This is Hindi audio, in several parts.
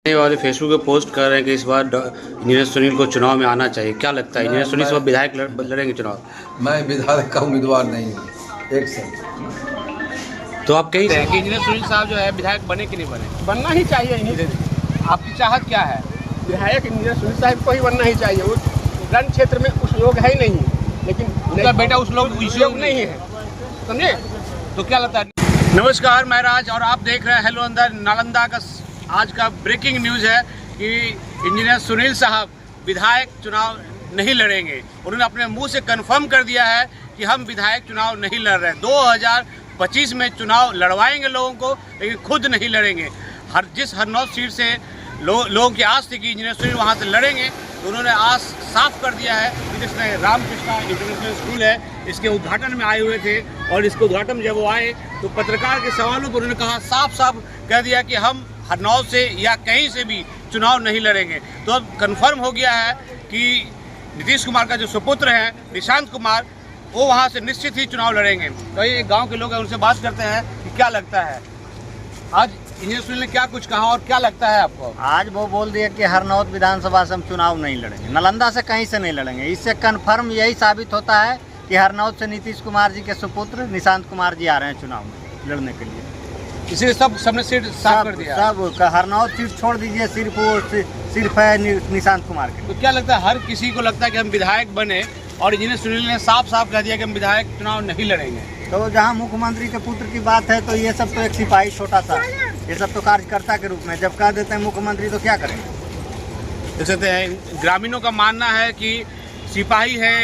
वाले फेसबुक पे पोस्ट कर रहे हैं कि इस बार इंजीनियर सुनील को चुनाव में आना चाहिए। क्या लगता है इंजीनियर सुनील इस बार विधायक लड़ेंगे चुनाव? मैं विधायक का उम्मीदवार नहीं हूँ। एक से तो आप कहीं कि इंजीनियर सुनील साहब जो है विधायक बने कि नहीं बने? बनना ही चाहिए इन्हीं। आपकी चाहत क्या है? विधायक इंजीनियर सुनील साहब को ही बनना ही चाहिए। वो रण क्षेत्र में उस लोग है ही नहीं, लेकिन उनका बेटा उस लोग नहीं है, समझे? तो क्या लगता है? नमस्कार, मैं राज और आप देख रहे हैं हेलो अंदर। नालंदा का आज का ब्रेकिंग न्यूज़ है कि इंजीनियर सुनील साहब विधायक चुनाव नहीं लड़ेंगे। उन्होंने अपने मुंह से कंफर्म कर दिया है कि हम विधायक चुनाव नहीं लड़ रहे हैं। 2025 में चुनाव लड़वाएंगे लोगों को, लेकिन खुद नहीं लड़ेंगे। हरनौत सीट से लोगों की आस थी कि इंजीनियर सुनील वहाँ से लड़ेंगे, तो उन्होंने आस साफ कर दिया है कि जिसमें रामकृष्णा इंटरनेशनल स्कूल है, इसके उद्घाटन में आए हुए थे। और इसके उद्घाटन में जब वो आए तो पत्रकार के सवालों पर उन्होंने कहा, साफ कह दिया कि हम हरनौत से या कहीं से भी चुनाव नहीं लड़ेंगे। तो अब कंफर्म हो गया है कि नीतीश कुमार का जो सुपुत्र है निशांत कुमार, वो वहाँ से निश्चित ही चुनाव लड़ेंगे। तो ये गांव के लोग हैं, उनसे बात करते हैं कि क्या लगता है आज इंजीनियर सुनील ने क्या कुछ कहा और क्या लगता है आपको? आज वो बोल दिया कि हरनौत विधानसभा से हम चुनाव नहीं लड़ेंगे, नालंदा से कहीं से नहीं लड़ेंगे। इससे कंफर्म यही साबित होता है कि हरनौत से नीतीश कुमार जी के सुपुत्र निशांत कुमार जी आ रहे हैं चुनाव में लड़ने के लिए। इसीलिए सबने सीट साफ कर दिया। सब हरनौत सीट छोड़ दीजिए, सिर्फ है निशांत कुमार के। तो क्या लगता है, हर किसी को लगता है कि हम विधायक बने, और इंजीनियर सुनील ने साफ कह दिया कि हम विधायक चुनाव नहीं लड़ेंगे। तो जहाँ मुख्यमंत्री के पुत्र की बात है तो ये सब तो एक सिपाही छोटा सा, ये सब तो कार्यकर्ता के रूप में जब कह देते हैं मुख्यमंत्री तो क्या करेंगे? जैसे ग्रामीणों का मानना है कि सिपाही है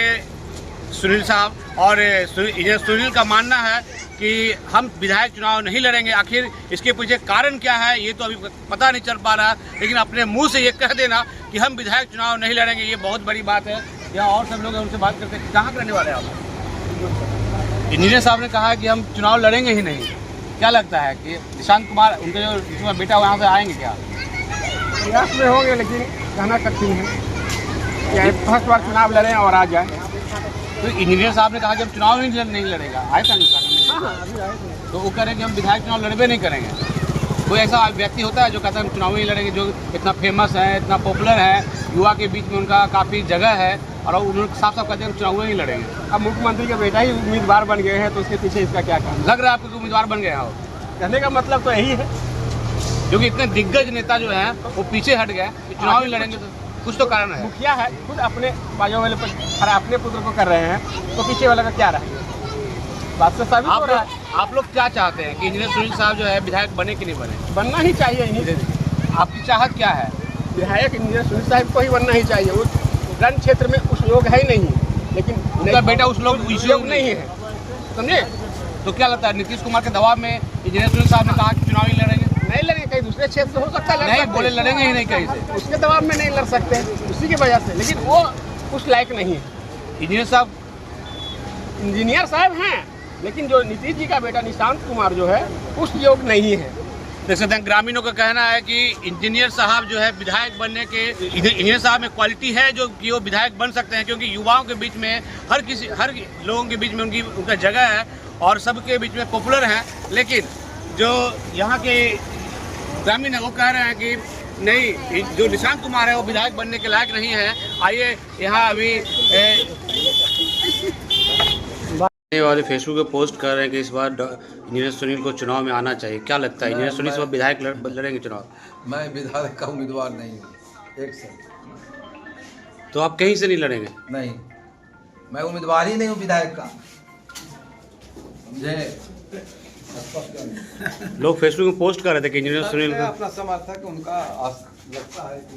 सुनील साहब, और इंजीनियर सुनील का मानना है कि हम विधायक चुनाव नहीं लड़ेंगे। आखिर इसके पीछे कारण क्या है ये तो अभी पता नहीं चल पा रहा, लेकिन अपने मुंह से ये कह देना कि हम विधायक चुनाव नहीं लड़ेंगे, ये बहुत बड़ी बात है। यहाँ और सब लोग हैं, उनसे बात करते हैं। कहाँ के रहने वाले हैं आप? इंजीनियर साहब ने कहा है कि हम चुनाव लड़ेंगे ही नहीं। क्या लगता है कि निशांत कुमार, उनके जो बेटा वहाँ से आएंगे क्या? प्रयास में होंगे, लेकिन कहना कठिन है। फर्स्ट बार चुनाव लड़ें और आ जाए। तो इंजीनियर साहब ने कहा कि हम चुनाव नहीं लड़ेगा, आए था तो वो कह रहे हैं कि हम विधायक चुनाव लड़बे नहीं करेंगे। कोई ऐसा व्यक्ति होता है जो कहता है हम चुनाव नहीं लड़ेंगे, जो इतना फेमस है, इतना पॉपुलर है, युवा के बीच में उनका काफ़ी जगह है, और उन्होंने साफ कहते हैं हम चुनाव नहीं लड़ेंगे। अब मुख्यमंत्री का बेटा ही उम्मीदवार बन गए हैं, तो उसके पीछे इसका क्या काम? लग रहा है आपको उम्मीदवार बन गया हो? कहने का मतलब तो यही है, जो कि इतने दिग्गज नेता जो हैं वो पीछे हट गए कि चुनाव नहीं लड़ेंगे, तो कुछ तो कारण है। मुखिया है, खुद अपने बाजू वाले पर अपने पुत्र को कर रहे हैं, तो पीछे वाला का क्या रहा? बात से साबित हो रहा है। आप लोग क्या चाहते हैं कि इंजीनियर सुनील साहब जो है विधायक बने कि नहीं बने? बनना ही चाहिए इन्हीं। आपकी चाहत क्या है? विधायक इंजीनियर सुनील साहब को ही बनना ही चाहिए। वो रण क्षेत्र में उस लोग है ही नहीं, लेकिन उनका बेटा उस लोग नहीं है, समझे? तो क्या लगता है नीतीश कुमार के दबाव में इंजीनियर सुनील साहब ने कहा कि चुनाव ही लड़ेंगे? नहीं लड़ेंगे, कहीं दूसरे क्षेत्र से हो सकता है। नहीं बोले लड़ेंगे ही नहीं कहीं से, उसके दबाव में नहीं लड़ सकते, उसी की वजह से। लेकिन वो उस लायक नहीं है। इंजीनियर साहब हैं, लेकिन जो नीतीश जी का बेटा निशांत कुमार जो है उस योग नहीं है। देख सकते हैं ग्रामीणों का कहना है कि इंजीनियर साहब जो है विधायक बनने के, इंजीनियर साहब में क्वालिटी है जो कि वो विधायक बन सकते हैं, क्योंकि युवाओं के बीच में हर लोगों के बीच में उनका जगह है और सबके बीच में पॉपुलर है। लेकिन जो यहाँ के ग्रामीण है वो कह रहे हैं कि नहीं, जो निशांत कुमार है वो विधायक बनने के लायक नहीं है। आइए यहाँ अभी वाले फेसबुक पे पोस्ट कर रहे हैं कि इस बार इंजीनियर सुनील को चुनाव में आना चाहिए। क्या लगता है इंजीनियर सुनील इस बार विधायक लड़ेंगे चुनाव? मैं विधायक का उम्मीदवार नहीं हूँ। एक से तो आप कहीं से नहीं लड़ेंगे? नहीं, मैं उम्मीदवार ही नहीं हूँ विधायक का। समझे? लोग फेसबुक में पोस्ट कर रहे थे कि इंजीनियर सुनील अपना समर्थक उनका लगता है कि